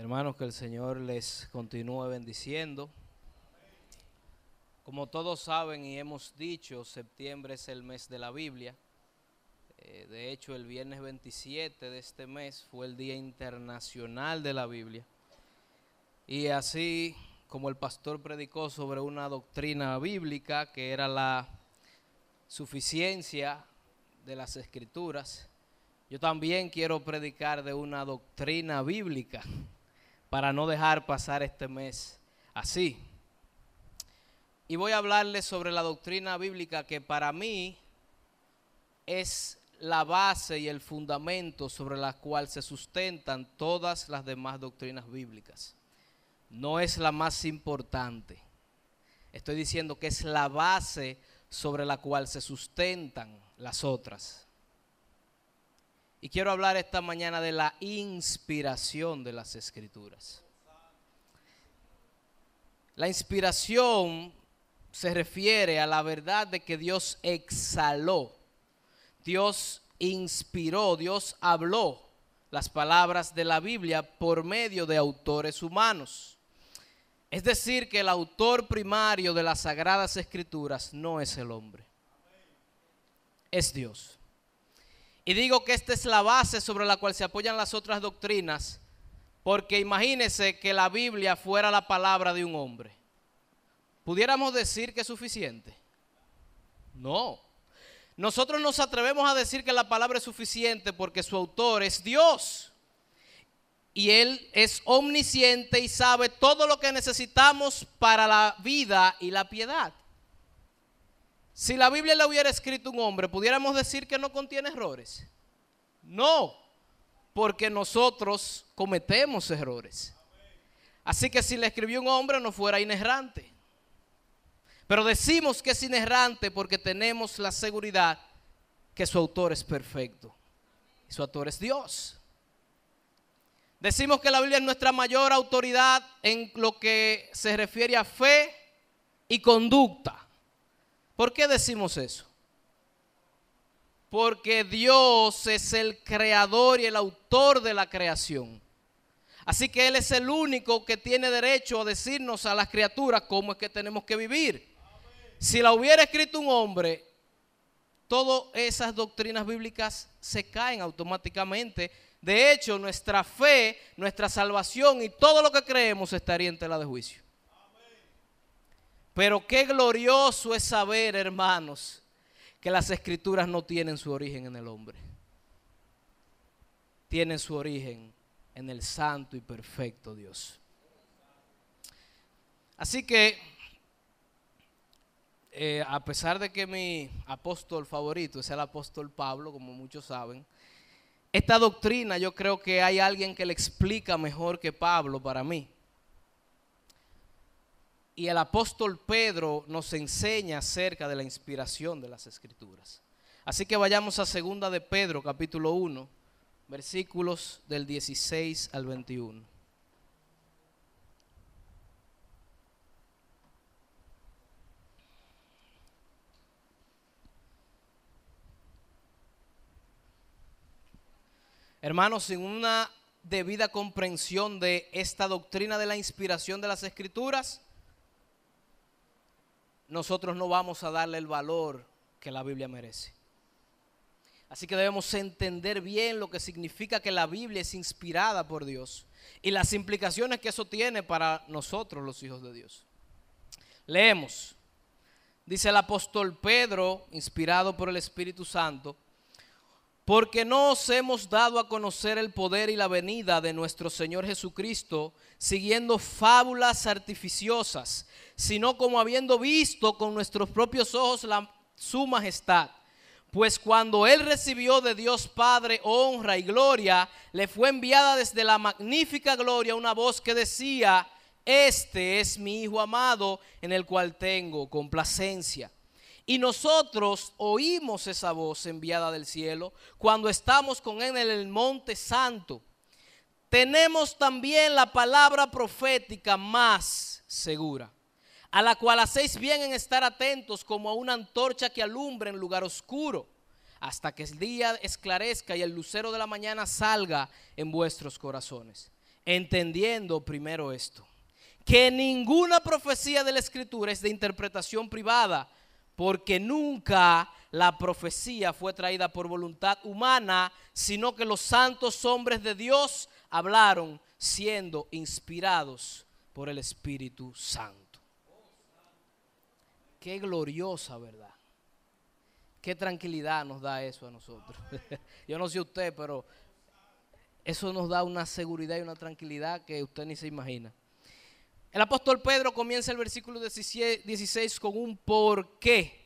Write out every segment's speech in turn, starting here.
Hermanos, que el Señor les continúe bendiciendo. Como todos saben y hemos dicho, septiembre es el mes de la Biblia. De hecho, el viernes 27 de este mes fue el Día Internacional de la Biblia. Y así como el pastor predicó sobre una doctrina bíblica que era la suficiencia de las Escrituras, yo también quiero predicar de una doctrina bíblica para no dejar pasar este mes así. Y voy a hablarles sobre la doctrina bíblica que para mí es la base y el fundamento sobre la cual se sustentan todas las demás doctrinas bíblicas. No es la más importante. Estoy diciendo que es la base sobre la cual se sustentan las otras. Y quiero hablar esta mañana de la inspiración de las Escrituras. La inspiración se refiere a la verdad de que Dios exhaló, Dios inspiró, Dios habló las palabras de la Biblia por medio de autores humanos. Es decir, que el autor primario de las Sagradas Escrituras no es el hombre, es Dios. Y digo que esta es la base sobre la cual se apoyan las otras doctrinas, porque imagínense que la Biblia fuera la palabra de un hombre. ¿Pudiéramos decir que es suficiente? No. Nosotros nos atrevemos a decir que la palabra es suficiente porque su autor es Dios. Y Él es omnisciente y sabe todo lo que necesitamos para la vida y la piedad. Si la Biblia la hubiera escrito un hombre, ¿pudiéramos decir que no contiene errores? No, porque nosotros cometemos errores. Así que si la escribió un hombre no fuera inerrante. Pero decimos que es inerrante porque tenemos la seguridad que su autor es perfecto. Y su autor es Dios. Decimos que la Biblia es nuestra mayor autoridad en lo que se refiere a fe y conducta. ¿Por qué decimos eso? Porque Dios es el creador y el autor de la creación. Así que Él es el único que tiene derecho a decirnos a las criaturas cómo es que tenemos que vivir. Si la hubiera escrito un hombre, todas esas doctrinas bíblicas se caen automáticamente. De hecho, nuestra fe, nuestra salvación y todo lo que creemos estaría en tela de juicio. Pero qué glorioso es saber, hermanos, que las Escrituras no tienen su origen en el hombre. Tienen su origen en el santo y perfecto Dios. Así que, a pesar de que mi apóstol favorito es el apóstol Pablo, como muchos saben, esta doctrina yo creo que hay alguien que le explica mejor que Pablo para mí. Y el apóstol Pedro nos enseña acerca de la inspiración de las Escrituras. Así que vayamos a 2 de Pedro, capítulo 1, versículos del 16 al 21. Hermanos, sin una debida comprensión de esta doctrina de la inspiración de las Escrituras, nosotros no vamos a darle el valor que la Biblia merece. Así que debemos entender bien lo que significa que la Biblia es inspirada por Dios y las implicaciones que eso tiene para nosotros los hijos de Dios. Leemos. Dice el apóstol Pedro, inspirado por el Espíritu Santo: porque no os hemos dado a conocer el poder y la venida de nuestro Señor Jesucristo siguiendo fábulas artificiosas, sino como habiendo visto con nuestros propios ojos su majestad. Pues cuando Él recibió de Dios Padre honra y gloria, le fue enviada desde la magnífica gloria una voz que decía: este es mi Hijo amado, en el cual tengo complacencia. Y nosotros oímos esa voz enviada del cielo cuando estamos con Él en el monte santo. Tenemos también la palabra profética más segura, a la cual hacéis bien en estar atentos como a una antorcha que alumbra en lugar oscuro, hasta que el día esclarezca y el lucero de la mañana salga en vuestros corazones. entendiendo primero esto, que ninguna profecía de la Escritura es de interpretación privada, porque nunca la profecía fue traída por voluntad humana, sino que los santos hombres de Dios hablaron siendo inspirados por el Espíritu Santo. Qué gloriosa verdad. Qué tranquilidad nos da eso a nosotros. Yo no sé usted, pero eso nos da una seguridad y una tranquilidad que usted ni se imagina. El apóstol Pedro comienza el versículo 16 con un por qué.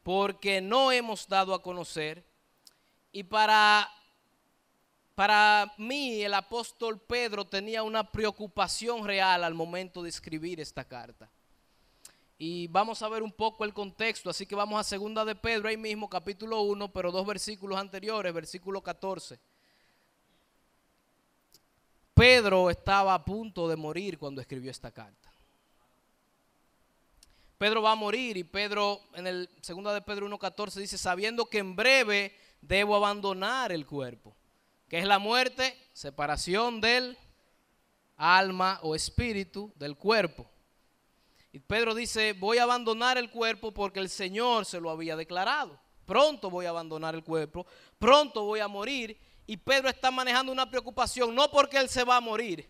Porque no hemos dado a conocer. Y para mí el apóstol Pedro tenía una preocupación real al momento de escribir esta carta. Y vamos a ver un poco el contexto, así que vamos a segunda de Pedro, ahí mismo, capítulo 1, pero 2 versículos anteriores, versículo 14. Pedro estaba a punto de morir cuando escribió esta carta. Pedro va a morir y Pedro, en el segunda de Pedro 1:14 dice, sabiendo que en breve debo abandonar el cuerpo. ¿Qué es la muerte? Separación del alma o espíritu del cuerpo. Y Pedro dice, voy a abandonar el cuerpo porque el Señor se lo había declarado. Pronto voy a abandonar el cuerpo, pronto voy a morir. Y Pedro está manejando una preocupación, no porque él se va a morir.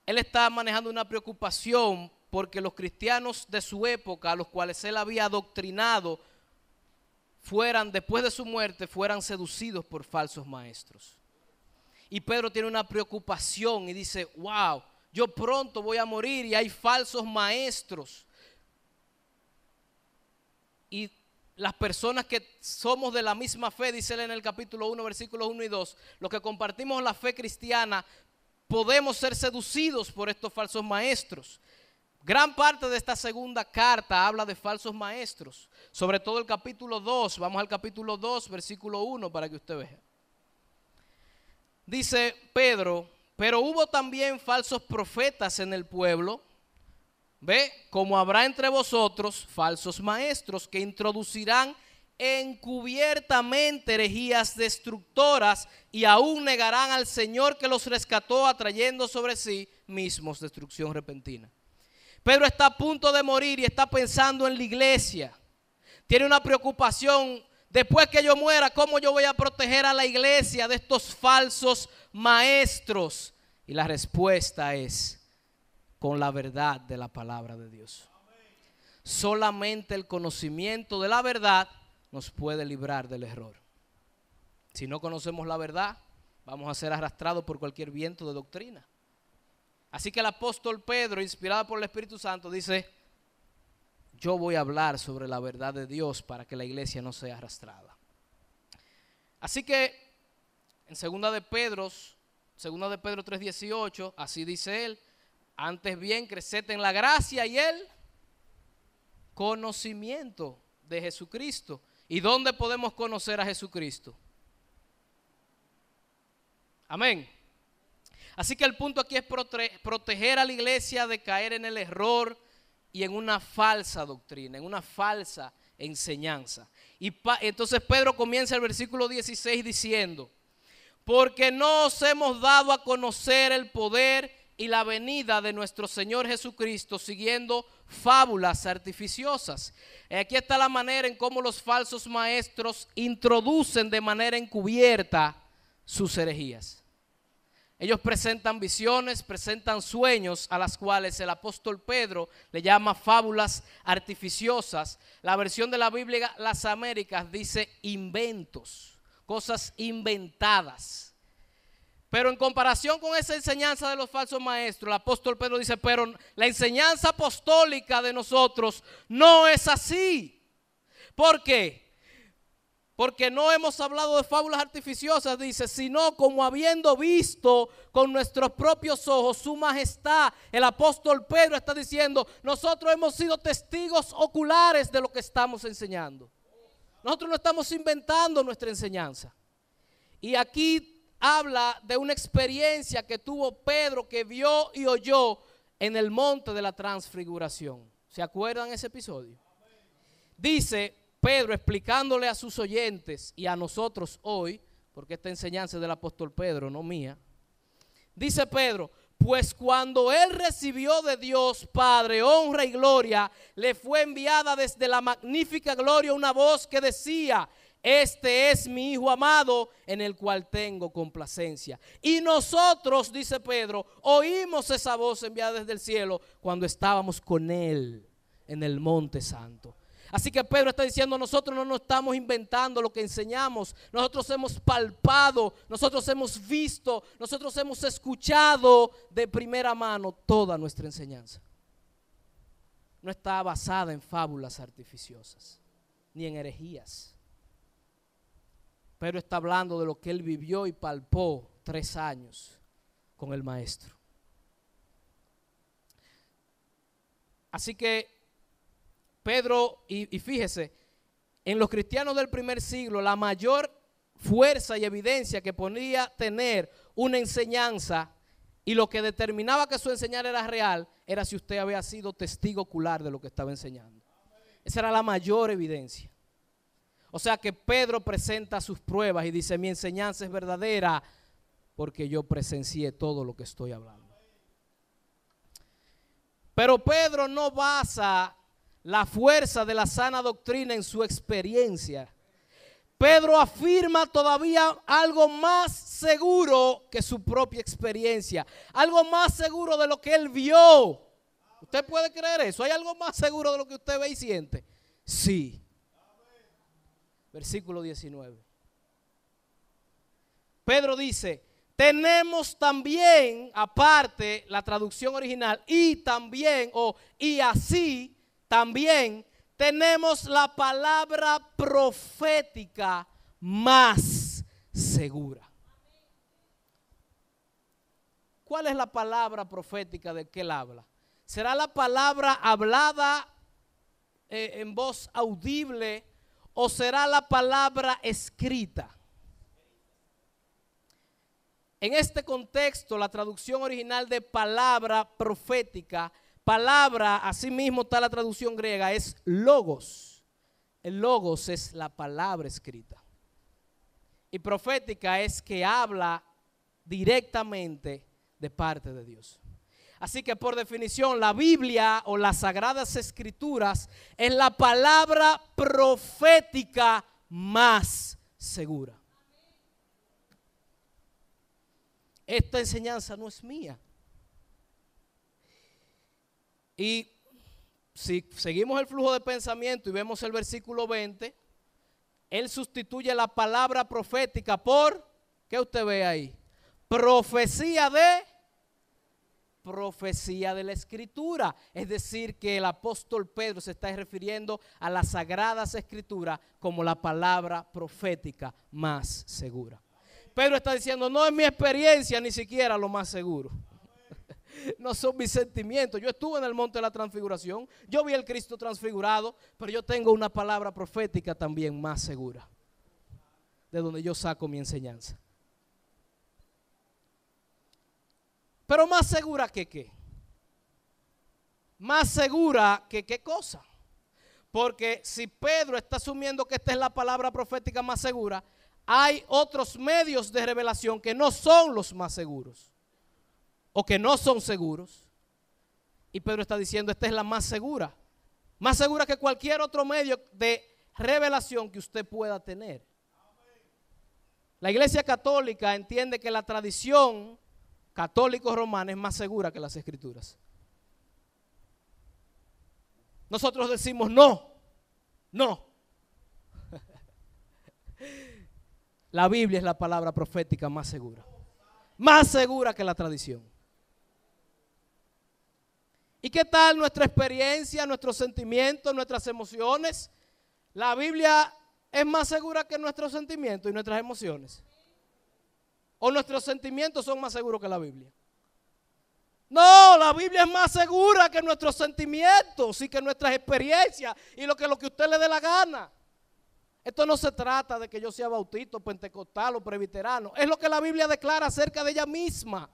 Él está manejando una preocupación porque los cristianos de su época, a los cuales él había adoctrinado, después de su muerte, fueran seducidos por falsos maestros. Y Pedro tiene una preocupación y dice, wow, yo pronto voy a morir y hay falsos maestros. Y las personas que somos de la misma fe, dice él en el capítulo 1, versículos 1 y 2, los que compartimos la fe cristiana, podemos ser seducidos por estos falsos maestros. Gran parte de esta segunda carta habla de falsos maestros, sobre todo el capítulo 2, vamos al capítulo 2, versículo 1 para que usted vea. Dice Pedro, pero hubo también falsos profetas en el pueblo, ¿ve? Como habrá entre vosotros falsos maestros que introducirán encubiertamente herejías destructoras y aún negarán al Señor que los rescató, atrayendo sobre sí mismos destrucción repentina. Pedro está a punto de morir y está pensando en la iglesia. Tiene una preocupación, después que yo muera, ¿cómo yo voy a proteger a la iglesia de estos falsos maestros? Y la respuesta es con la verdad de la palabra de Dios. Solamente el conocimiento de la verdad nos puede librar del error. Si no conocemos la verdad, vamos a ser arrastrados por cualquier viento de doctrina. Así que el apóstol Pedro, inspirado por el Espíritu Santo, dice, yo voy a hablar sobre la verdad de Dios para que la iglesia no sea arrastrada. Así que en segunda de Pedro 3:18, así dice él, antes bien creced en la gracia y el conocimiento de Jesucristo. ¿Y dónde podemos conocer a Jesucristo? Amén. Así que el punto aquí es proteger a la iglesia de caer en el error y en una falsa doctrina, en una falsa enseñanza. Y entonces Pedro comienza el versículo 16 diciendo, porque no os hemos dado a conocer el poder y la venida de nuestro Señor Jesucristo siguiendo fábulas artificiosas. Aquí está la manera en cómo los falsos maestros introducen de manera encubierta sus herejías. Ellos presentan visiones, presentan sueños a las cuales el apóstol Pedro le llama fábulas artificiosas. La versión de la Biblia Las Américas dice inventos, cosas inventadas. Pero en comparación con esa enseñanza de los falsos maestros, el apóstol Pedro dice, pero la enseñanza apostólica de nosotros no es así. ¿Por qué? Porque no hemos hablado de fábulas artificiosas, dice, sino como habiendo visto con nuestros propios ojos su majestad. El apóstol Pedro está diciendo, nosotros hemos sido testigos oculares de lo que estamos enseñando. Nosotros no estamos inventando nuestra enseñanza. Y aquí habla de una experiencia que tuvo Pedro, que vio y oyó en el monte de la transfiguración. ¿Se acuerdan ese episodio? Dice Pedro explicándole a sus oyentes y a nosotros hoy, porque esta enseñanza es del apóstol Pedro, no mía. Dice Pedro, pues cuando él recibió de Dios Padre honra y gloria, le fue enviada desde la magnífica gloria una voz que decía: este es mi Hijo amado, en el cual tengo complacencia. Y nosotros, dice Pedro, oímos esa voz enviada desde el cielo cuando estábamos con él en el monte santo. Así que Pedro está diciendo, nosotros no nos estamos inventando lo que enseñamos. Nosotros hemos palpado, nosotros hemos visto, nosotros hemos escuchado de primera mano toda nuestra enseñanza. No está basada en fábulas artificiosas, ni en herejías. Pedro está hablando de lo que él vivió y palpó 3 años con el maestro. Así que Pedro, y fíjese, en los cristianos del primer siglo, la mayor fuerza y evidencia que podía tener una enseñanza y lo que determinaba que su enseñanza era real, era si usted había sido testigo ocular de lo que estaba enseñando. Esa era la mayor evidencia. O sea que Pedro presenta sus pruebas y dice, mi enseñanza es verdadera porque yo presencié todo lo que estoy hablando. Pero Pedro no basa la fuerza de la sana doctrina en su experiencia. Pedro afirma todavía algo más seguro que su propia experiencia, algo más seguro de lo que él vio. ¿Usted puede creer eso? ¿Hay algo más seguro de lo que usted ve y siente? Sí. Versículo 19. Pedro dice, tenemos también, aparte la traducción original, y también, y así, también tenemos la palabra profética más segura. ¿Cuál es la palabra profética de que él habla? ¿Será la palabra hablada en voz audible o será la palabra escrita? En este contexto, la traducción original de palabra profética, palabra, así mismo está la traducción griega, es logos. El logos es la palabra escrita. Y profética es que habla directamente de parte de Dios. Así que por definición, la Biblia o las Sagradas Escrituras es la palabra profética más segura. Esta enseñanza no es mía. Y si seguimos el flujo de pensamiento y vemos el versículo 20, él sustituye la palabra profética por, ¿qué usted ve ahí? Profecía de la Escritura. Es decir, que el apóstol Pedro se está refiriendo a las Sagradas Escrituras como la palabra profética más segura. Pedro está diciendo, no es mi experiencia ni siquiera lo más seguro. No son mis sentimientos. Yo estuve en el monte de la transfiguración, yo vi al Cristo transfigurado, pero yo tengo una palabra profética también más segura, de donde yo saco mi enseñanza. Pero más segura que qué. Más segura que qué cosa. Porque si Pedro está asumiendo que esta es la palabra profética más segura, hay otros medios de revelación que no son los más seguros o que no son seguros. Y Pedro está diciendo, esta es la más segura que cualquier otro medio de revelación que usted pueda tener. La Iglesia Católica entiende que la tradición católico-romana es más segura que las Escrituras. Nosotros decimos no. La Biblia es la palabra profética más segura que la tradición. ¿Y qué tal nuestra experiencia, nuestros sentimientos, nuestras emociones? La Biblia es más segura que nuestros sentimientos y nuestras emociones. ¿O nuestros sentimientos son más seguros que la Biblia? No, la Biblia es más segura que nuestros sentimientos y que nuestras experiencias y lo que a usted le dé la gana. Esto no se trata de que yo sea bautista, pentecostal o presbiterano. Es lo que la Biblia declara acerca de ella misma.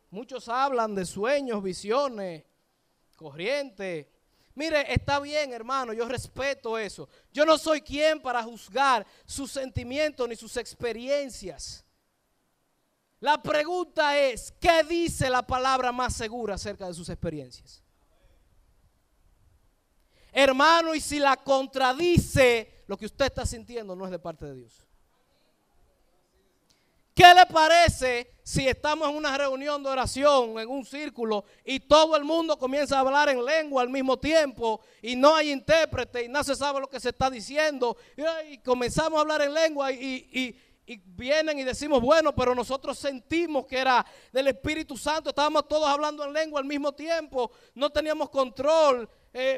Muchos hablan de sueños, visiones, corrientes, Mire, está bien, hermano, yo respeto eso. Yo no soy quien para juzgar sus sentimientos ni sus experiencias. La pregunta es, ¿qué dice la palabra más segura acerca de sus experiencias? Hermano, y si la contradice, lo que usted está sintiendo no es de parte de Dios. ¿Qué le parece si estamos en una reunión de oración, en un círculo, y todo el mundo comienza a hablar en lengua al mismo tiempo y no hay intérprete y no se sabe lo que se está diciendo y comenzamos a hablar en lengua y vienen y decimos, bueno, pero nosotros sentimos que era del Espíritu Santo, estábamos todos hablando en lengua al mismo tiempo, no teníamos control,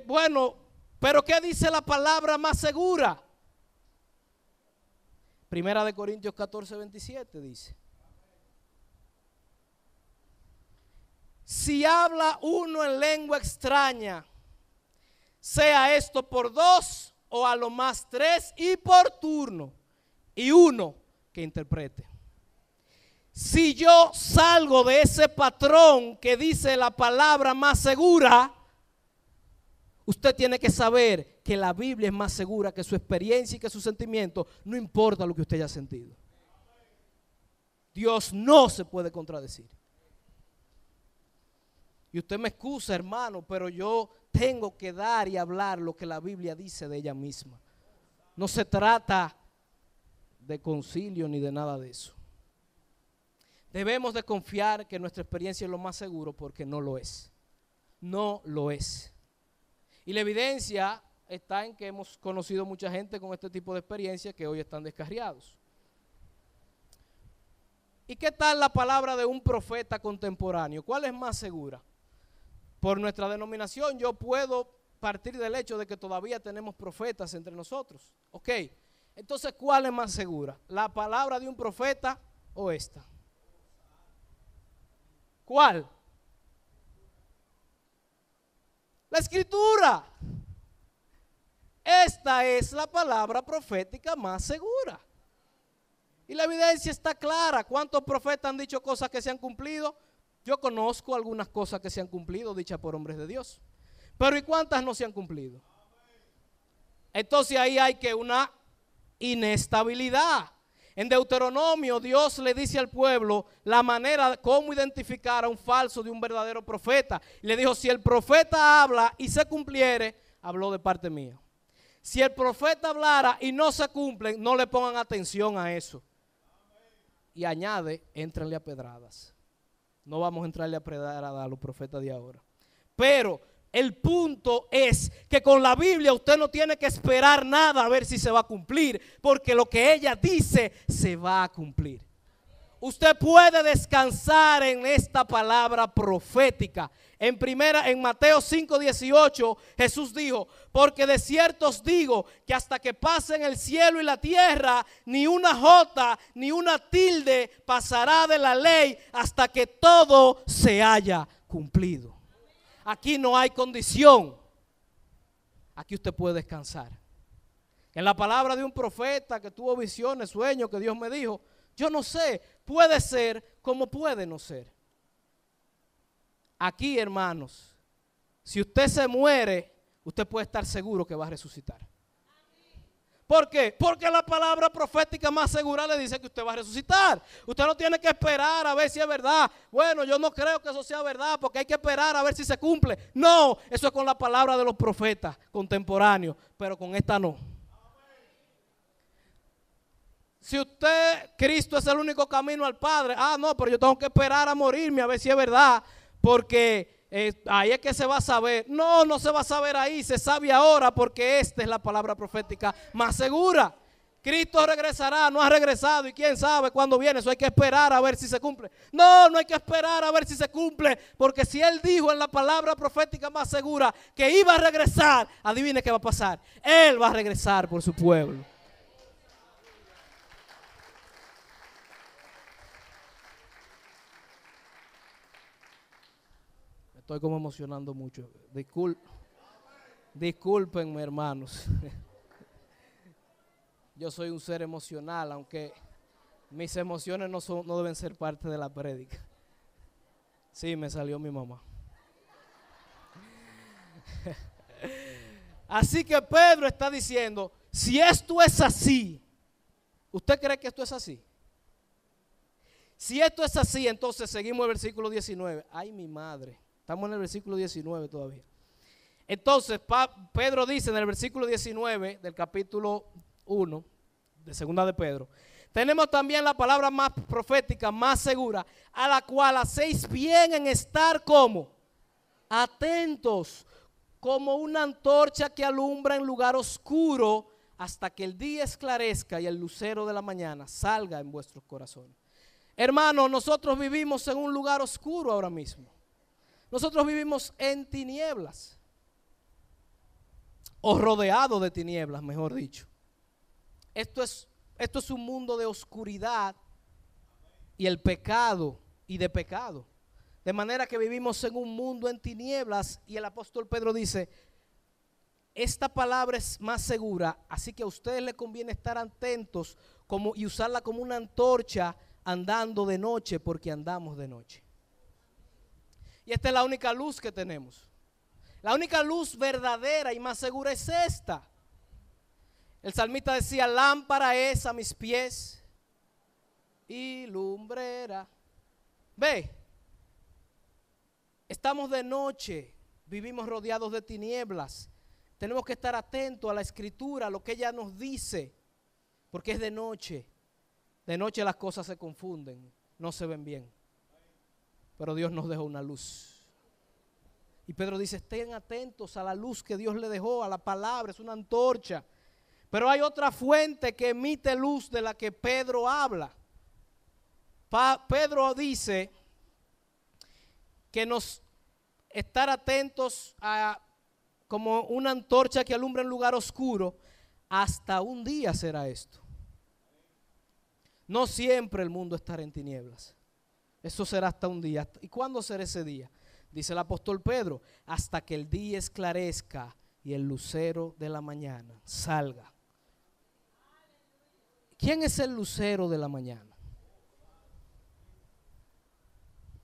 bueno, pero ¿qué dice la palabra más segura? Primera de Corintios 14, 27 dice, si habla uno en lengua extraña, sea esto por 2 o a lo más 3 y por turno, y uno que interprete. Si yo salgo de ese patrón que dice la palabra más segura, usted tiene que saber que la Biblia es más segura que su experiencia y que su sentimiento, no importa lo que usted haya sentido. Dios no se puede contradecir. Y usted me excusa, hermano, pero yo tengo que dar y hablar lo que la Biblia dice de ella misma. No se trata de concilio ni de nada de eso. Debemos de confiar que nuestra experiencia es lo más seguro porque no lo es. No lo es. Y la evidencia está en que hemos conocido mucha gente con este tipo de experiencias que hoy están descarriados. ¿Y qué tal la palabra de un profeta contemporáneo? ¿Cuál es más segura? Por nuestra denominación yo puedo partir del hecho de que todavía tenemos profetas entre nosotros. Ok, entonces ¿cuál es más segura? ¿La palabra de un profeta o esta? ¿Cuál? La Escritura. Esta es la palabra profética más segura. Y la evidencia está clara. ¿Cuántos profetas han dicho cosas que se han cumplido? Yo conozco algunas cosas que se han cumplido dichas por hombres de Dios. Pero ¿y cuántas no se han cumplido? Entonces ahí hay que una inestabilidad. En Deuteronomio Dios le dice al pueblo la manera cómo identificar a un falso de un verdadero profeta. Le dijo, si el profeta habla y se cumpliere, habló de parte mía. Si el profeta hablara y no se cumple, no le pongan atención a eso. Y añade, éntrenle a pedradas. No vamos a entrarle a pedradas a los profetas de ahora. Pero el punto es que con la Biblia usted no tiene que esperar nada a ver si se va a cumplir, porque lo que ella dice se va a cumplir. Usted puede descansar en esta palabra profética. En Mateo 5:18 Jesús dijo, porque de cierto os digo que hasta que pasen el cielo y la tierra, ni una jota ni una tilde pasará de la ley hasta que todo se haya cumplido. Aquí no hay condición. Aquí usted puede descansar. En la palabra de un profeta que tuvo visiones, sueños, que Dios me dijo, yo no sé, puede ser como puede no ser. Aquí, hermanos, si usted se muere, usted puede estar seguro que va a resucitar. ¿Por qué? Porque la palabra profética más segura le dice que usted va a resucitar. Usted no tiene que esperar a ver si es verdad. Bueno, yo no creo que eso sea verdad porque hay que esperar a ver si se cumple. No, eso es con la palabra de los profetas contemporáneos, pero con esta no. Si Cristo es el único camino al Padre, no, pero yo tengo que esperar a morirme a ver si es verdad, porque ahí es que se va a saber. No, no se va a saber ahí, se sabe ahora porque esta es la palabra profética más segura. Cristo regresará, no ha regresado y quién sabe cuándo viene, eso hay que esperar a ver si se cumple. No, no hay que esperar a ver si se cumple, porque si Él dijo en la palabra profética más segura que iba a regresar, adivine qué va a pasar. Él va a regresar por su pueblo. Estoy como emocionando mucho. Discúlpenme, hermanos. Yo soy un ser emocional, aunque mis emociones no deben ser parte de la prédica. Sí, me salió mi mamá. Así que Pedro está diciendo, si esto es así, ¿usted cree que esto es así? Si esto es así, entonces seguimos el versículo 19. Ay, mi madre, estamos en el versículo 19 todavía. Entonces Pedro dice en el versículo 19 del capítulo 1 de segunda de Pedro, tenemos también la palabra más profética, más segura, a la cual hacéis bien en estar como atentos, como una antorcha que alumbra en lugar oscuro hasta que el día esclarezca y el lucero de la mañana salga en vuestros corazones. Hermanos, nosotros vivimos en un lugar oscuro ahora mismo. Nosotros vivimos en tinieblas, o rodeado de tinieblas, mejor dicho. Esto es un mundo de oscuridad y el pecado y de pecado. De manera que vivimos en un mundo en tinieblas y el apóstol Pedro dice, esta palabra es más segura, así que a ustedes les conviene estar atentos y usarla como una antorcha andando de noche porque andamos de noche. Y esta es la única luz que tenemos. La única luz verdadera y más segura es esta. El salmista decía, lámpara es a mis pies y lumbrera. Ve, estamos de noche, vivimos rodeados de tinieblas. Tenemos que estar atentos a la escritura, a lo que ella nos dice, porque es de noche. De noche las cosas se confunden, no se ven bien. Pero Dios nos dejó una luz. Y Pedro dice, estén atentos a la luz que Dios le dejó, a la palabra, es una antorcha. Pero hay otra fuente que emite luz de la que Pedro habla. Pedro dice que nos estar atentos a como una antorcha que alumbra en lugar oscuro, hasta un día será esto. No siempre el mundo estará en tinieblas. Eso será hasta un día. ¿Y cuándo será ese día? Dice el apóstol Pedro, hasta que el día esclarezca y el lucero de la mañana salga. ¿Quién es el lucero de la mañana?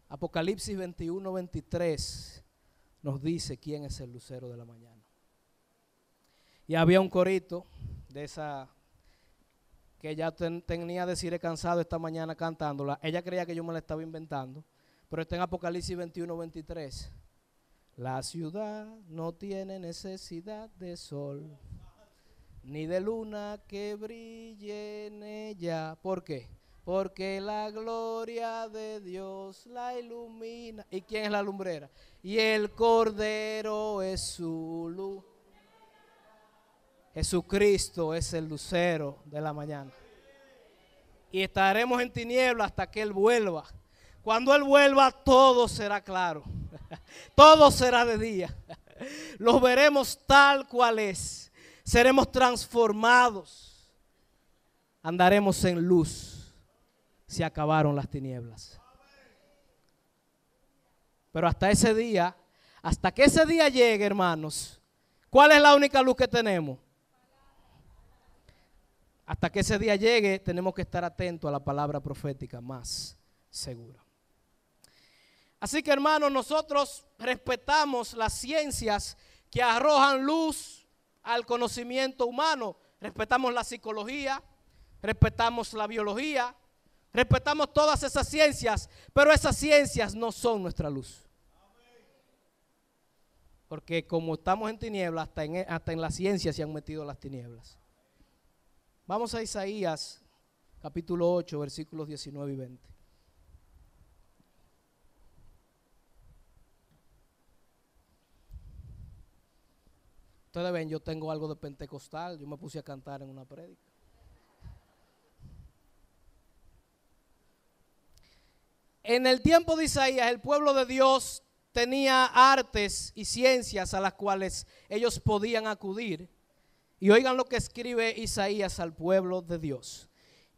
Apocalipsis 21, 23 nos dice quién es el lucero de la mañana. Y había un corito de esa que ya tenía decir cansado esta mañana cantándola. Ella creía que yo me la estaba inventando, pero está en Apocalipsis 21, 23. La ciudad no tiene necesidad de sol, ni de luna que brille en ella. ¿Por qué? Porque la gloria de Dios la ilumina. ¿Y quién es la lumbrera? Y el Cordero es su luz. Jesucristo es el lucero de la mañana. Y estaremos en tinieblas hasta que Él vuelva. Cuando Él vuelva, todo será claro. Todo será de día. Los veremos tal cual es. Seremos transformados. Andaremos en luz. Se acabaron las tinieblas. Pero hasta ese día, hasta que ese día llegue, hermanos, ¿cuál es la única luz que tenemos? Hasta que ese día llegue, tenemos que estar atentos a la palabra profética más segura. Así que, hermanos, nosotros respetamos las ciencias que arrojan luz al conocimiento humano. Respetamos la psicología, respetamos la biología, respetamos todas esas ciencias, pero esas ciencias no son nuestra luz. Porque como estamos en tinieblas, hasta en la ciencia se han metido las tinieblas. Vamos a Isaías, capítulo 8, versículos 19 y 20. Ustedes ven, yo tengo algo de pentecostal, yo me puse a cantar en una prédica. En el tiempo de Isaías, el pueblo de Dios tenía artes y ciencias a las cuales ellos podían acudir. Y oigan lo que escribe Isaías al pueblo de Dios.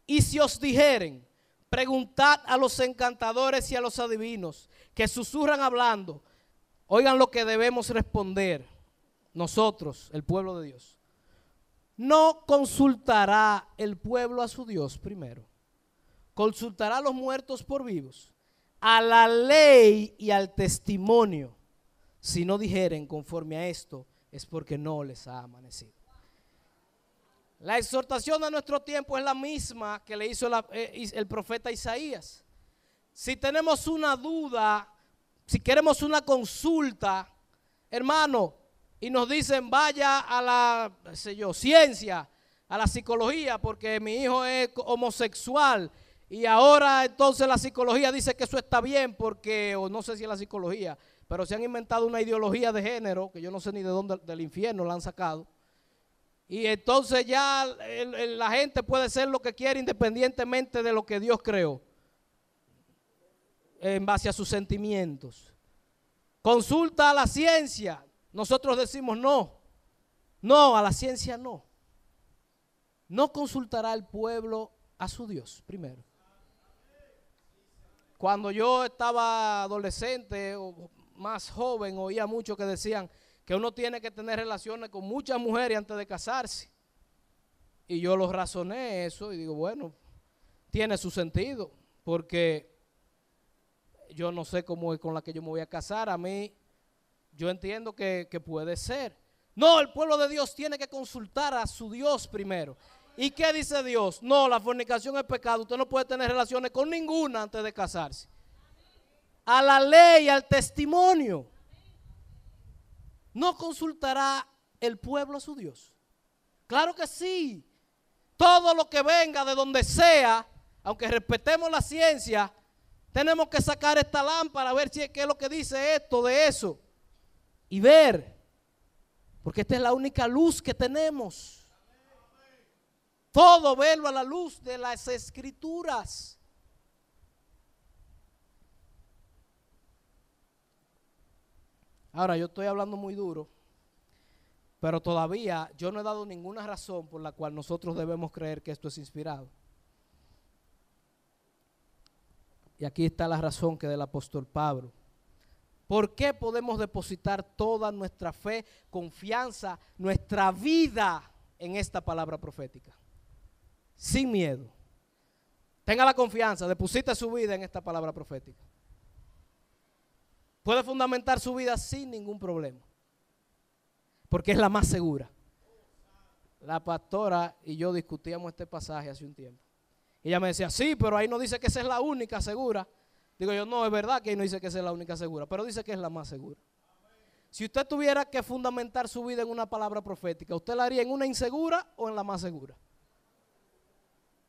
Y si os dijeren, preguntad a los encantadores y a los adivinos que susurran hablando, oigan lo que debemos responder nosotros, el pueblo de Dios. ¿No consultará el pueblo a su Dios primero? ¿Consultará a los muertos por vivos? A la ley y al testimonio, si no dijeren conforme a esto, es porque no les ha amanecido. La exhortación de nuestro tiempo es la misma que le hizo el profeta Isaías. Si tenemos una duda, si queremos una consulta, hermano, y nos dicen vaya a la, ciencia, a la psicología, porque mi hijo es homosexual, y ahora entonces la psicología dice que eso está bien, porque, o no sé si es la psicología, pero se han inventado una ideología de género, que yo no sé ni de dónde, del infierno la han sacado. Y entonces ya la gente puede ser lo que quiere independientemente de lo que Dios creó, en base a sus sentimientos. Consulta a la ciencia. Nosotros decimos no. No, a la ciencia no. No consultará el pueblo a su Dios primero. Cuando yo estaba adolescente o más joven, oía mucho que decían que uno tiene que tener relaciones con muchas mujeres antes de casarse. Y yo lo razoné eso y digo, bueno, tiene su sentido, porque yo no sé cómo es con la que yo me voy a casar. A mí, yo entiendo que puede ser. No, el pueblo de Dios tiene que consultar a su Dios primero. ¿Y qué dice Dios? No, la fornicación es pecado. Usted no puede tener relaciones con ninguna antes de casarse. A la ley, al testimonio. ¿No consultará el pueblo a su Dios? Claro que sí. Todo lo que venga de donde sea, aunque respetemos la ciencia, tenemos que sacar esta lámpara a ver qué es lo que dice esto de eso. Y ver. Porque esta es la única luz que tenemos. Todo verlo a la luz de las Escrituras. Ahora, yo estoy hablando muy duro, pero todavía yo no he dado ninguna razón por la cual nosotros debemos creer que esto es inspirado. Y aquí está la razón que del apóstol Pablo. ¿Por qué podemos depositar toda nuestra fe, confianza, nuestra vida en esta palabra profética? Sin miedo. Tenga la confianza, deposite su vida en esta palabra profética. Puede fundamentar su vida sin ningún problema, porque es la más segura. La pastora y yo discutíamos este pasaje hace un tiempo. Y ella me decía, sí, pero ahí no dice que esa es la única segura. Digo yo, no, es verdad que ahí no dice que esa es la única segura, pero dice que es la más segura. Si usted tuviera que fundamentar su vida en una palabra profética, ¿usted la haría en una insegura o en la más segura?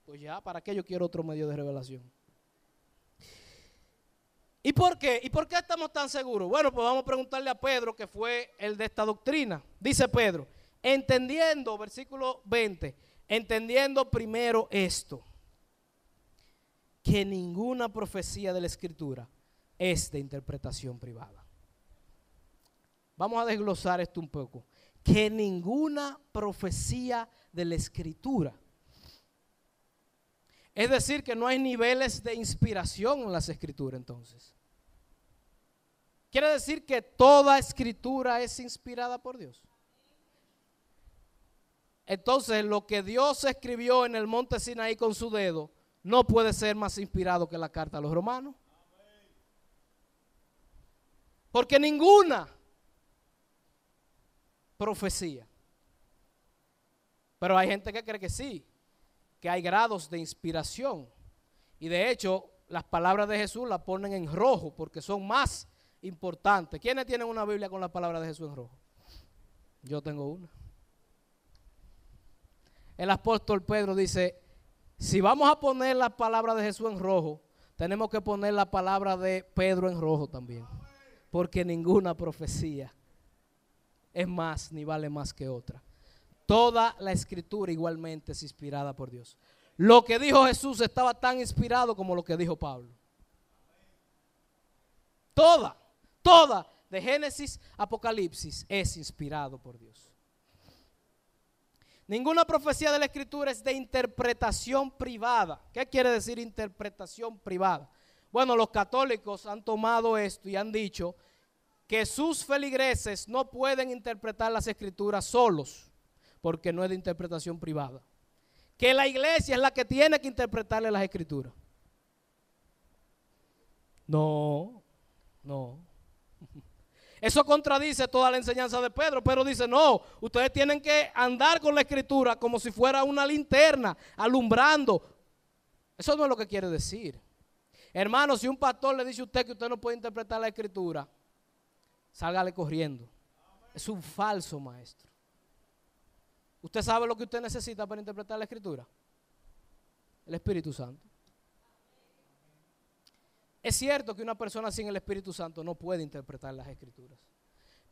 Pues ya, ¿para qué yo quiero otro medio de revelación? ¿Y por qué? ¿Y por qué estamos tan seguros? Bueno, pues vamos a preguntarle a Pedro, que fue el de esta doctrina. Dice Pedro, entendiendo, versículo 20, entendiendo primero esto, que ninguna profecía de la Escritura es de interpretación privada. Vamos a desglosar esto un poco. Que ninguna profecía de la Escritura. Es decir, que no hay niveles de inspiración en las Escrituras entonces. Quiere decir que toda Escritura es inspirada por Dios. Entonces, lo que Dios escribió en el monte Sinaí con su dedo no puede ser más inspirado que la carta a los romanos. Porque ninguna profecía. Pero hay gente que cree que sí, que hay grados de inspiración. Y de hecho, las palabras de Jesús las ponen en rojo porque son más importantes. ¿Quiénes tienen una Biblia con las palabras de Jesús en rojo? Yo tengo una. El apóstol Pedro dice, si vamos a poner la palabra de Jesús en rojo, tenemos que poner la palabra de Pedro en rojo también. Porque ninguna profecía es más ni vale más que otra. Toda la Escritura igualmente es inspirada por Dios. Lo que dijo Jesús estaba tan inspirado como lo que dijo Pablo. Toda, de Génesis a Apocalipsis, es inspirado por Dios. Ninguna profecía de la Escritura es de interpretación privada. ¿Qué quiere decir interpretación privada? Bueno, los católicos han tomado esto y han dicho que sus feligreses no pueden interpretar las Escrituras solos, porque no es de interpretación privada. Que la iglesia es la que tiene que interpretarle las Escrituras. No. Eso contradice toda la enseñanza de Pedro. Pedro dice, no, ustedes tienen que andar con la Escritura como si fuera una linterna, alumbrando. Eso no es lo que quiere decir. Hermano, si un pastor le dice a usted que usted no puede interpretar la Escritura, sálgale corriendo. Es un falso maestro. ¿Usted sabe lo que usted necesita para interpretar la Escritura? El Espíritu Santo. Es cierto que una persona sin el Espíritu Santo no puede interpretar las Escrituras.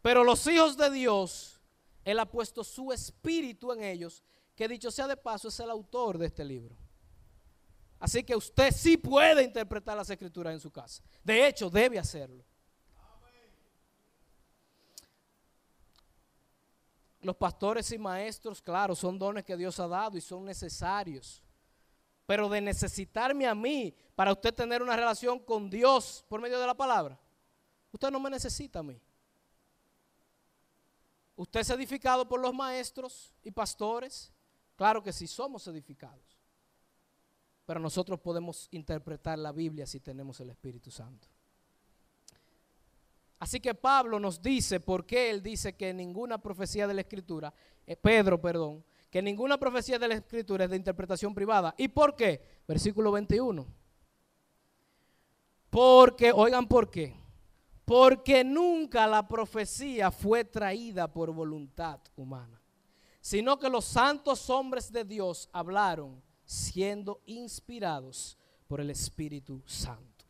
Pero los hijos de Dios, Él ha puesto su Espíritu en ellos, que dicho sea de paso es el autor de este libro. Así que usted sí puede interpretar las Escrituras en su casa. De hecho, debe hacerlo. Los pastores y maestros, claro, son dones que Dios ha dado y son necesarios. Pero de necesitarme a mí para usted tener una relación con Dios por medio de la palabra, usted no me necesita a mí. ¿Usted es edificado por los maestros y pastores? Claro que sí, somos edificados. Pero nosotros podemos interpretar la Biblia si tenemos el Espíritu Santo. Así que Pablo nos dice por qué él dice que ninguna profecía de la Escritura, que ninguna profecía de la Escritura es de interpretación privada. ¿Y por qué? Versículo 21. Porque, oigan por qué. Porque nunca la profecía fue traída por voluntad humana, sino que los santos hombres de Dios hablaron siendo inspirados por el Espíritu Santo.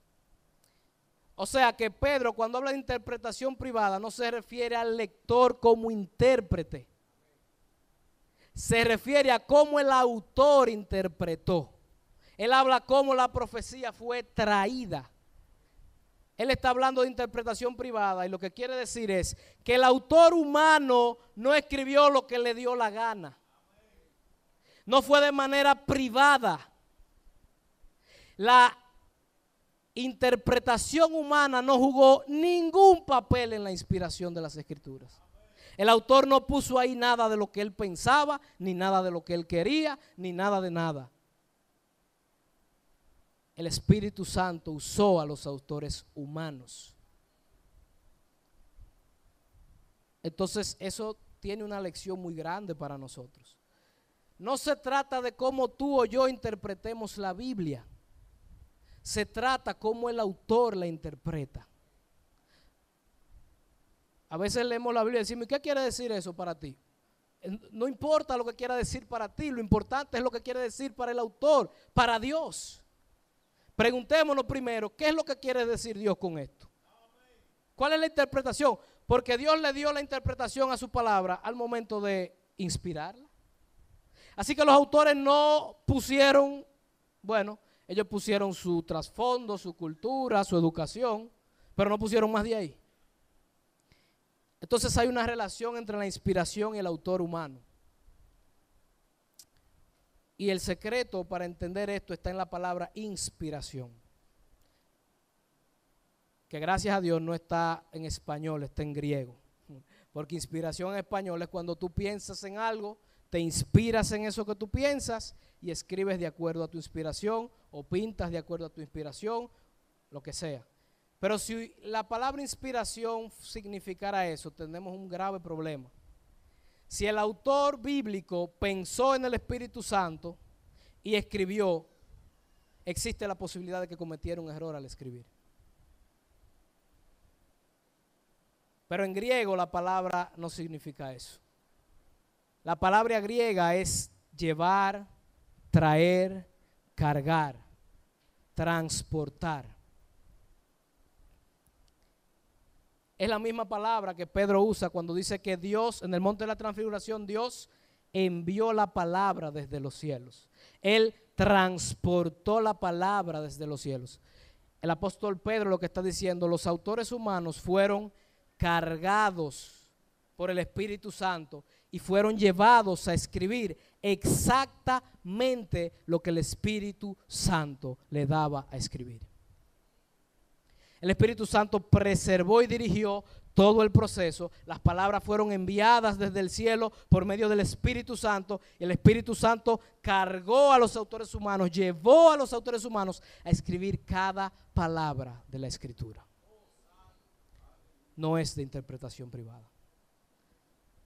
O sea que Pedro, cuando habla de interpretación privada, no se refiere al lector como intérprete. Se refiere a cómo el autor interpretó. Él habla cómo la profecía fue traída. Él está hablando de interpretación privada y lo que quiere decir es que el autor humano no escribió lo que le dio la gana. No fue de manera privada. La interpretación humana no jugó ningún papel en la inspiración de las Escrituras. El autor no puso ahí nada de lo que él pensaba, ni nada de lo que él quería, ni nada de nada. El Espíritu Santo usó a los autores humanos. Entonces eso tiene una lección muy grande para nosotros. No se trata de cómo tú o yo interpretemos la Biblia. Se trata cómo el autor la interpreta. A veces leemos la Biblia y decimos, ¿qué quiere decir eso para ti? No importa lo que quiera decir para ti, lo importante es lo que quiere decir para el autor, para Dios. Preguntémonos primero, ¿qué es lo que quiere decir Dios con esto? ¿Cuál es la interpretación? Porque Dios le dio la interpretación a su palabra al momento de inspirarla. Así que los autores no pusieron, ellos pusieron su trasfondo, su cultura, su educación, pero no pusieron más de ahí. Entonces hay una relación entre la inspiración y el autor humano. Y el secreto para entender esto está en la palabra inspiración. Que gracias a Dios no está en español, está en griego. Porque inspiración en español es cuando tú piensas en algo, te inspiras en eso que tú piensas y escribes de acuerdo a tu inspiración o pintas de acuerdo a tu inspiración, lo que sea. Pero si la palabra inspiración significara eso, tenemos un grave problema. Si el autor bíblico pensó en el Espíritu Santo y escribió, existe la posibilidad de que cometiera un error al escribir. Pero en griego la palabra no significa eso. La palabra griega es llevar, traer, cargar, transportar. Es la misma palabra que Pedro usa cuando dice que Dios, en el monte de la transfiguración, Dios envió la palabra desde los cielos. Él transportó la palabra desde los cielos. El apóstol Pedro lo que está diciendo, los autores humanos fueron cargados por el Espíritu Santo y fueron llevados a escribir exactamente lo que el Espíritu Santo le daba a escribir. El Espíritu Santo preservó y dirigió todo el proceso. Las palabras fueron enviadas desde el cielo por medio del Espíritu Santo. Y el Espíritu Santo cargó a los autores humanos, llevó a los autores humanos a escribir cada palabra de la Escritura. no es de interpretación privada.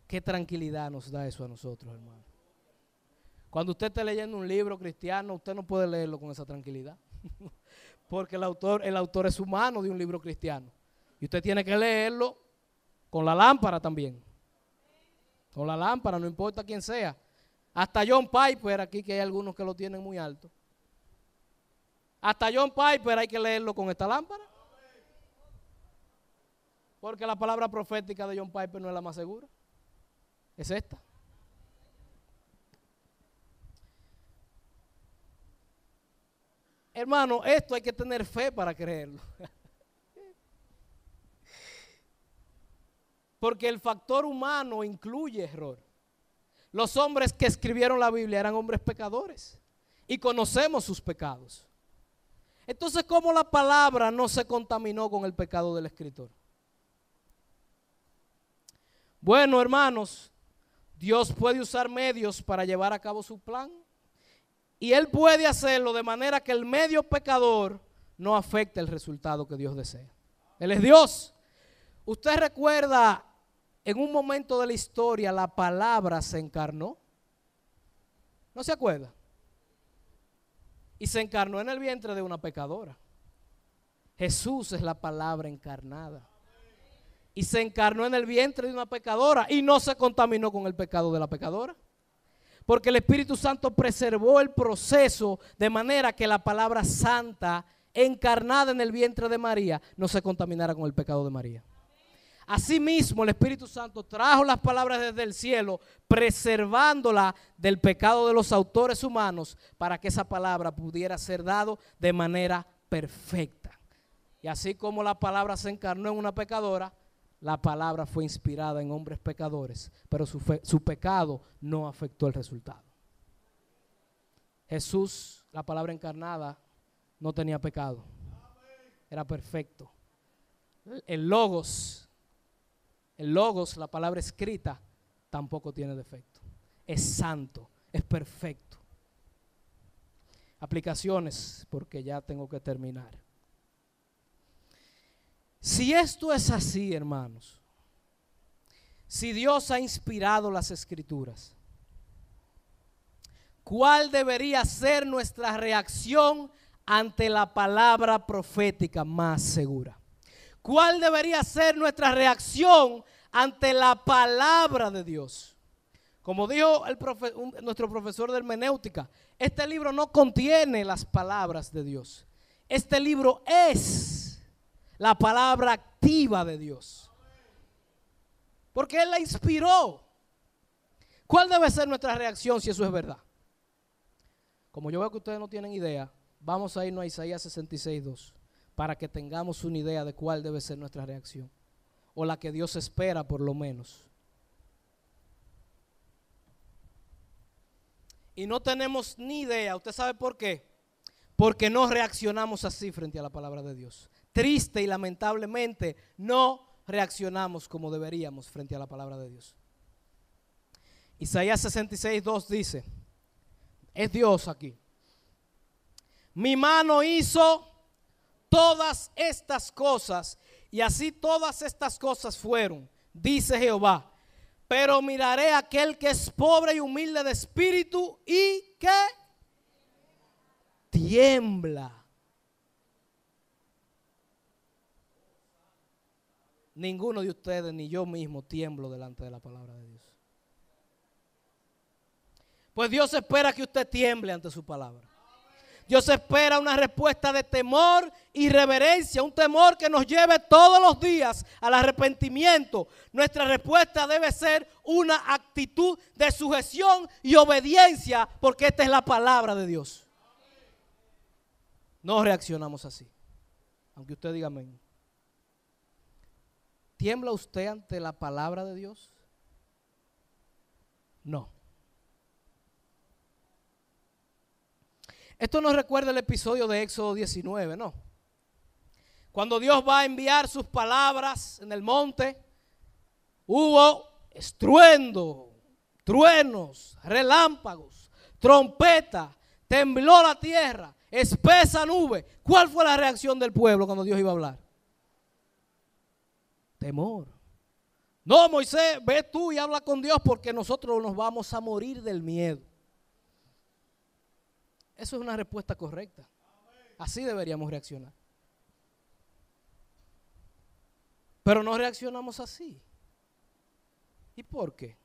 Qué tranquilidad nos da eso a nosotros, hermano. Cuando usted esté leyendo un libro cristiano, usted no puede leerlo con esa tranquilidad. Porque el autor es humano de un libro cristiano. Y usted tiene que leerlo con la lámpara también. Con la lámpara, no importa quién sea. Hasta John Piper, aquí que hay algunos que lo tienen muy alto. Hasta John Piper hay que leerlo con esta lámpara. Porque la palabra profética de John Piper no es la más segura. Es esta. Hermano, esto hay que tener fe para creerlo. Porque el factor humano incluye error. Los hombres que escribieron la Biblia eran hombres pecadores y conocemos sus pecados. Entonces, ¿cómo la palabra no se contaminó con el pecado del escritor? Bueno, hermanos, Dios puede usar medios para llevar a cabo su plan y Él puede hacerlo de manera que el medio pecador no afecte el resultado que Dios desea. Él es Dios. Usted recuerda, en un momento de la historia la palabra se encarnó. ¿No se acuerda? Y se encarnó en el vientre de una pecadora. Jesús es la palabra encarnada. Y se encarnó en el vientre de una pecadora y no se contaminó con el pecado de la pecadora. Porque el Espíritu Santo preservó el proceso de manera que la palabra santa encarnada en el vientre de María no se contaminara con el pecado de María. Asimismo, el Espíritu Santo trajo las palabras desde el cielo, preservándola del pecado de los autores humanos para que esa palabra pudiera ser dado de manera perfecta. Y así como la palabra se encarnó en una pecadora, la palabra fue inspirada en hombres pecadores, pero su pecado no afectó el resultado. Jesús, la palabra encarnada, no tenía pecado. Era perfecto. El Logos, la palabra escrita, tampoco tiene defecto. Es santo, es perfecto. Aplicaciones, porque ya tengo que terminar. Si esto es así, hermanos, si Dios ha inspirado las Escrituras, ¿cuál debería ser nuestra reacción ante la palabra profética más segura? ¿Cuál debería ser nuestra reacción ante la palabra de Dios? Como dijo nuestro profesor de hermenéutica, este libro no contiene las palabras de Dios. Este libro es la palabra activa de Dios. Porque Él la inspiró. ¿Cuál debe ser nuestra reacción si eso es verdad? Como yo veo que ustedes no tienen idea, vamos a irnos a Isaías 66:2 para que tengamos una idea de cuál debe ser nuestra reacción, o la que Dios espera por lo menos. Y no tenemos ni idea. ¿Usted sabe por qué? Porque no reaccionamos así frente a la palabra de Dios. Triste y lamentablemente no reaccionamos como deberíamos frente a la palabra de Dios. Isaías 66:2 dice, es Dios aquí: mi mano hizo todas estas cosas, y así todas estas cosas fueron, dice Jehová. Pero miraré a aquel que es pobre y humilde de espíritu y que tiembla. Ninguno de ustedes ni yo mismo tiemblo delante de la palabra de Dios. Pues Dios espera que usted tiemble ante su palabra. Dios espera una respuesta de temor y reverencia, un temor que nos lleve todos los días al arrepentimiento. Nuestra respuesta debe ser una actitud de sujeción y obediencia, porque esta es la palabra de Dios. No reaccionamos así, aunque usted diga amén. ¿Tiembla usted ante la palabra de Dios? No. Esto nos recuerda el episodio de Éxodo 19, ¿no? Cuando Dios va a enviar sus palabras en el monte, hubo estruendo, truenos, relámpagos, trompeta, tembló la tierra, espesa nube. ¿Cuál fue la reacción del pueblo cuando Dios iba a hablar? temor. No, Moisés, ve tú y habla con Dios porque nosotros nos vamos a morir del miedo. Eso es una respuesta correcta. Así deberíamos reaccionar. Pero no reaccionamos así. ¿Y por qué?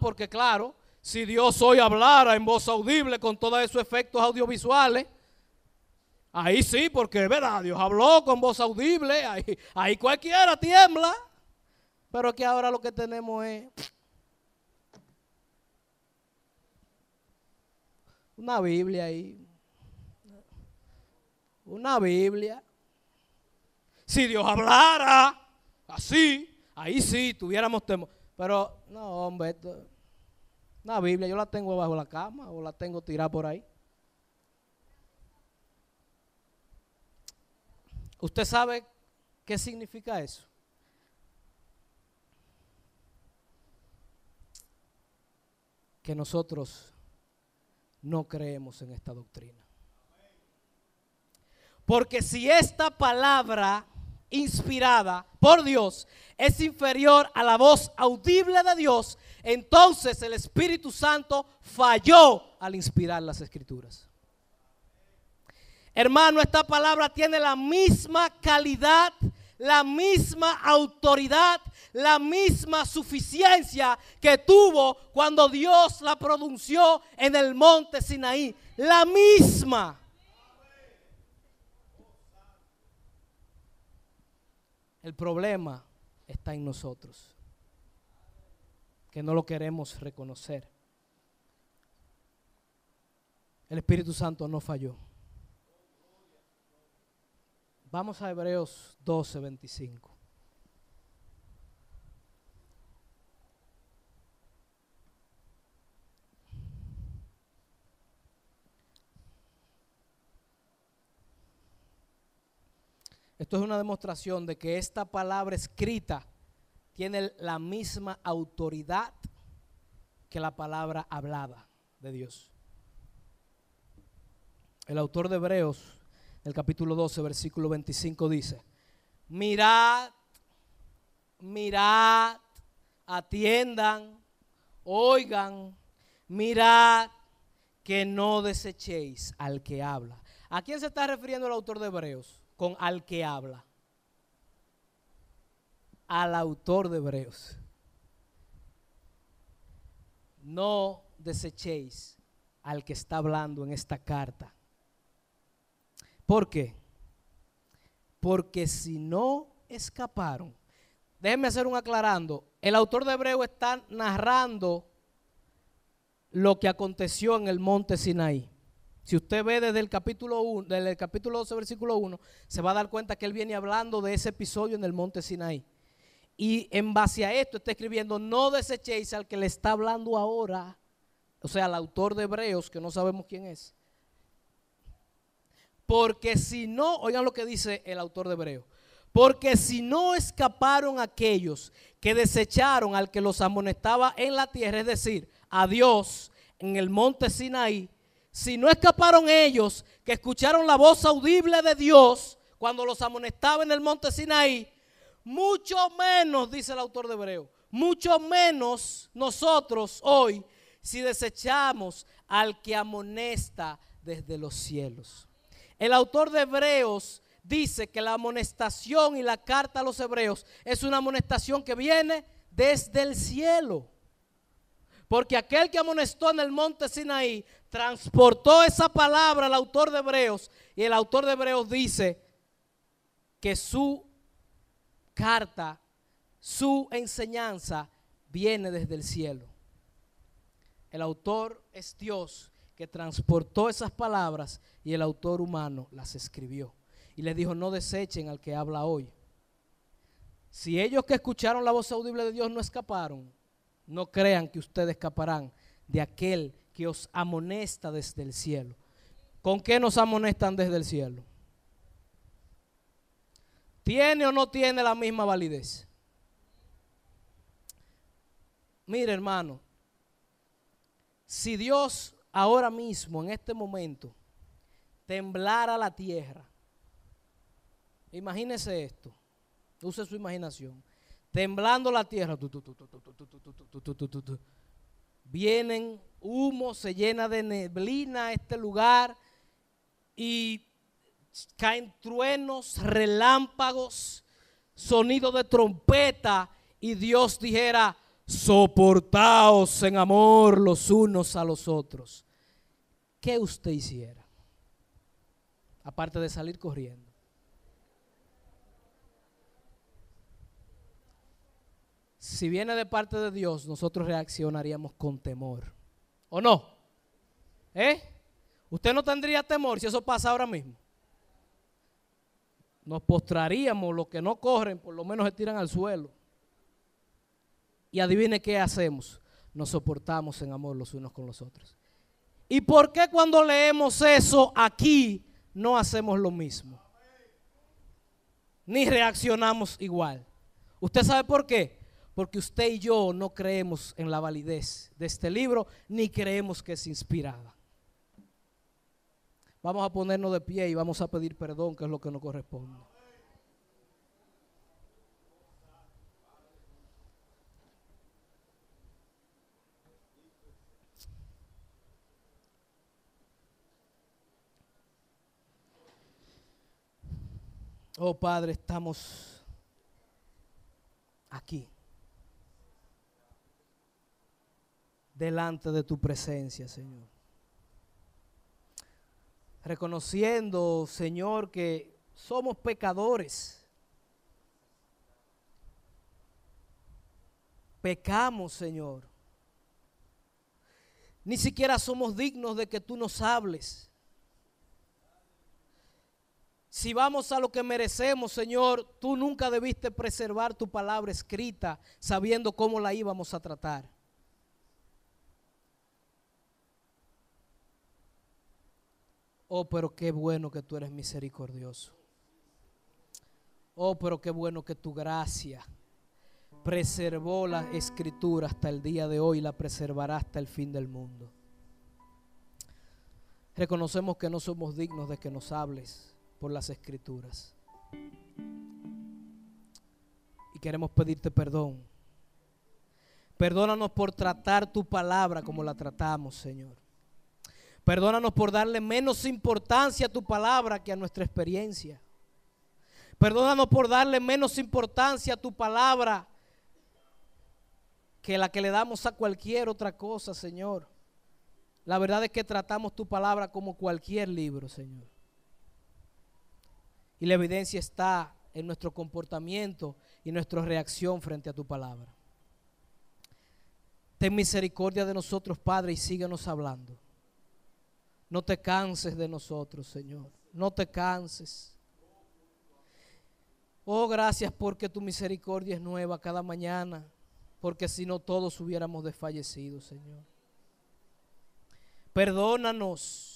Porque claro, si Dios hoy hablara en voz audible con todos esos efectos audiovisuales, ahí sí, porque es verdad, Dios habló con voz audible, ahí cualquiera tiembla. Pero que ahora lo que tenemos es una Biblia ahí. Una Biblia. Si Dios hablara así, ahí sí tuviéramos temor. Pero no, hombre, una Biblia yo la tengo bajo la cama o la tengo tirada por ahí. ¿Usted sabe qué significa eso? Que nosotros no creemos en esta doctrina. Porque si esta palabra inspirada por Dios es inferior a la voz audible de Dios, entonces el Espíritu Santo falló al inspirar las Escrituras. Hermano, esta palabra tiene la misma calidad, la misma autoridad, la misma suficiencia que tuvo cuando Dios la pronunció en el monte Sinaí. La misma. El problema está en nosotros, que no lo queremos reconocer. El Espíritu Santo no falló. Vamos a Hebreos 12:25. Esto es una demostración de que esta palabra escrita tiene la misma autoridad que la palabra hablada de Dios. El autor de Hebreos, el capítulo 12, versículo 25 dice: mirad, atiendan, oigan, mirad que no desechéis al que habla. ¿A quién se está refiriendo el autor de Hebreos con al que habla? Al autor de Hebreos. No desechéis al que está hablando en esta carta. ¿Por qué? Porque si no escaparon. Déjenme hacer un aclarando. El autor de Hebreos está narrando lo que aconteció en el monte Sinaí. Si usted ve desde el capítulo 1, desde el capítulo 12, versículo 1, se va a dar cuenta que él viene hablando de ese episodio en el monte Sinaí. Y en base a esto está escribiendo: no desechéis al que le está hablando ahora, o sea, al autor de Hebreos, que no sabemos quién es. Porque si no, oigan lo que dice el autor de Hebreos: porque si no escaparon aquellos que desecharon al que los amonestaba en la tierra, es decir, a Dios en el monte Sinaí, si no escaparon ellos que escucharon la voz audible de Dios cuando los amonestaba en el monte Sinaí, mucho menos, dice el autor de Hebreos, mucho menos nosotros hoy si desechamos al que amonesta desde los cielos. El autor de Hebreos dice que la amonestación y la carta a los hebreos es una amonestación que viene desde el cielo. Porque aquel que amonestó en el monte Sinaí transportó esa palabra al autor de Hebreos, y el autor de Hebreos dice que su carta, su enseñanza viene desde el cielo. El autor es Dios que transportó esas palabras y el autor humano las escribió. Y les dijo: no desechen al que habla hoy. Si ellos que escucharon la voz audible de Dios no escaparon, no crean que ustedes escaparán de aquel que os amonesta desde el cielo. ¿Con qué nos amonestan desde el cielo? ¿Tiene o no tiene la misma validez? Mire, hermano, si Dios ahora mismo, en este momento, temblara la tierra, imagínese esto: Use su imaginación. Temblando la tierra. Vienen humo, se llena de neblina este lugar y caen truenos, relámpagos, sonido de trompeta, y Dios dijera: soportaos en amor los unos a los otros. ¿Qué usted hiciera? Aparte de salir corriendo. Si viene de parte de Dios, nosotros reaccionaríamos con temor. ¿O no? ¿Usted no tendría temor si eso pasa ahora mismo? Nos postraríamos, los que no corren, por lo menos se tiran al suelo. Y adivine qué hacemos. Nos soportamos en amor los unos con los otros. ¿Y por qué cuando leemos eso aquí no hacemos lo mismo? Ni reaccionamos igual. ¿Usted sabe por qué? Porque usted y yo no creemos en la validez de este libro, ni creemos que es inspirada. Vamos a ponernos de pie y vamos a pedir perdón, que es lo que nos corresponde. Oh Padre, estamos aquí, delante de tu presencia, Señor. Reconociendo, Señor, que somos pecadores. Pecamos, Señor. Ni siquiera somos dignos de que tú nos hables. Si vamos a lo que merecemos, Señor, tú nunca debiste preservar tu palabra escrita sabiendo cómo la íbamos a tratar. Oh, pero qué bueno que tú eres misericordioso. Oh, pero qué bueno que tu gracia preservó la escritura hasta el día de hoy y la preservará hasta el fin del mundo. Reconocemos que no somos dignos de que nos hables por las escrituras. Y queremos pedirte perdón. Perdónanos por tratar tu palabra como la tratamos, Señor. Perdónanos por darle menos importancia a tu palabra que a nuestra experiencia. Perdónanos por darle menos importancia a tu palabra que la que le damos a cualquier otra cosa, Señor. La verdad es que tratamos tu palabra como cualquier libro, Señor. Y la evidencia está en nuestro comportamiento y nuestra reacción frente a tu palabra. Ten misericordia de nosotros, Padre, y síguenos hablando. No te canses de nosotros, Señor. No te canses. Oh, gracias porque tu misericordia es nueva cada mañana. Porque si no todos hubiéramos desfallecido, Señor. Perdónanos.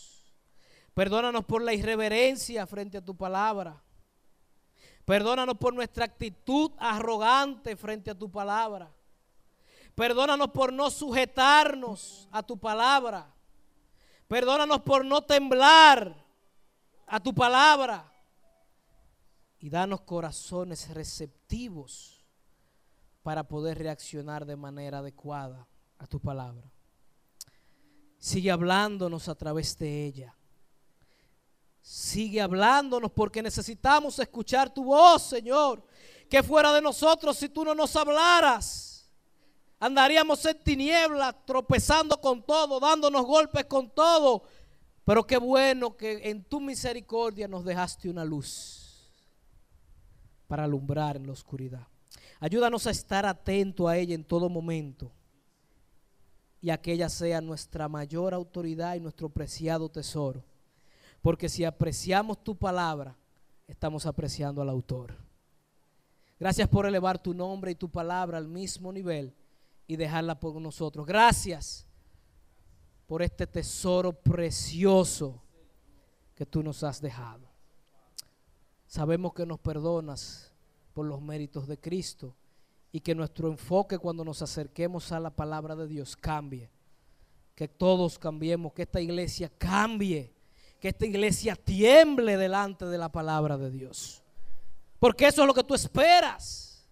Perdónanos por la irreverencia frente a tu palabra. Perdónanos por nuestra actitud arrogante frente a tu palabra. Perdónanos por no sujetarnos a tu palabra. Perdónanos por no temblar a tu palabra. Y danos corazones receptivos para poder reaccionar de manera adecuada a tu palabra. Sigue hablándonos a través de ella. Sigue hablándonos porque necesitamos escuchar tu voz, Señor. Que fuera de nosotros si tú no nos hablaras. Andaríamos en tinieblas, tropezando con todo, dándonos golpes con todo. Pero qué bueno que en tu misericordia nos dejaste una luz para alumbrar en la oscuridad. Ayúdanos a estar atento a ella en todo momento y a que ella sea nuestra mayor autoridad y nuestro preciado tesoro. Porque si apreciamos tu palabra, estamos apreciando al autor. Gracias por elevar tu nombre y tu palabra al mismo nivel y dejarla por nosotros. Gracias por este tesoro precioso que tú nos has dejado. Sabemos que nos perdonas por los méritos de Cristo y que nuestro enfoque cuando nos acerquemos a la palabra de Dios cambie. Que todos cambiemos, que esta iglesia cambie, que esta iglesia tiemble delante de la palabra de Dios. Porque eso es lo que tú esperas.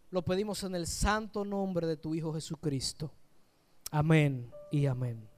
Lo pedimos en el santo nombre de tu Hijo Jesucristo. Amén y amén.